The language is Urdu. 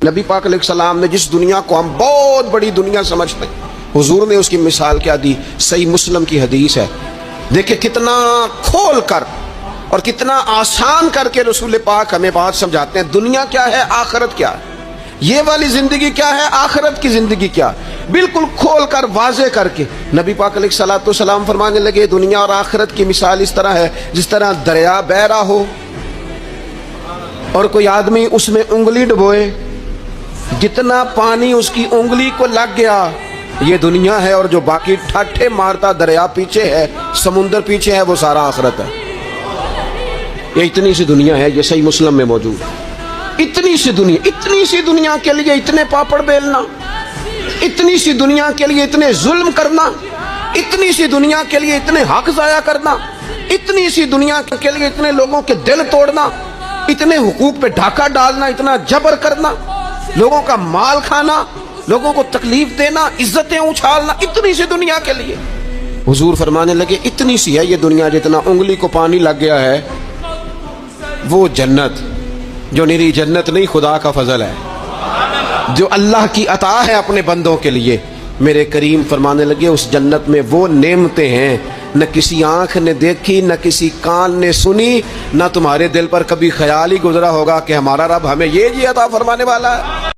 نبی پاک علیہ السلام نے جس دنیا کو ہم بہت بڑی دنیا سمجھتے ہیں، حضور نے اس کی مثال کیا دی؟ صحیح مسلم کی حدیث ہے، دیکھیں کتنا کھول کر اور کتنا آسان کر کے رسول پاک ہمیں بات سمجھاتے ہیں۔ دنیا کیا ہے، آخرت کیا ہے، یہ والی زندگی کیا ہے، آخرت کی زندگی کیا، بالکل کھول کر واضح کر کے نبی پاک علیہ السلام فرمانے لگے دنیا اور آخرت کی مثال اس طرح ہے جس طرح دریا بہہ رہا ہو اور کوئی آدمی اس میں انگلی ڈبوئے، جتنا پانی اس کی انگلی کو لگ گیا یہ دنیا ہے، اور جو باقی ٹھاٹھے مارتا دریا پیچھے ہے، سمندر پیچھے ہے، وہ سارا آخرت ہے۔ یہ اتنی سی دنیا ہے، یہ صحیح مسلم میں موجود ہے۔ اتنی سی دنیا کے لیے اتنے پاپڑ بیلنا، اتنی سی دنیا کے لیے اتنے ظلم کرنا، اتنی سی دنیا کے لیے اتنے حق ضائع کرنا، اتنی سی دنیا کے لیے اتنے لوگوں کے دل توڑنا، اتنے حقوق پہ ڈھاکہ ڈالنا، اتنا جبر کرنا، لوگوں کا مال کھانا، لوگوں کو تکلیف دینا، عزتیں اچھالنا، اتنی سی دنیا کے لیے حضور فرمانے لگے اتنی سی ہے یہ دنیا، جتنا انگلی کو پانی لگ گیا ہے وہ جنت، جو نری جنت نہیں، خدا کا فضل ہے، جو اللہ کی عطا ہے اپنے بندوں کے لیے۔ میرے کریم فرمانے لگے اس جنت میں وہ نعمتیں ہیں نہ کسی آنکھ نے دیکھی، نہ کسی کان نے سنی، نہ تمہارے دل پر کبھی خیال ہی گزرا ہوگا کہ ہمارا رب ہمیں یہ عطا فرمانے والا ہے۔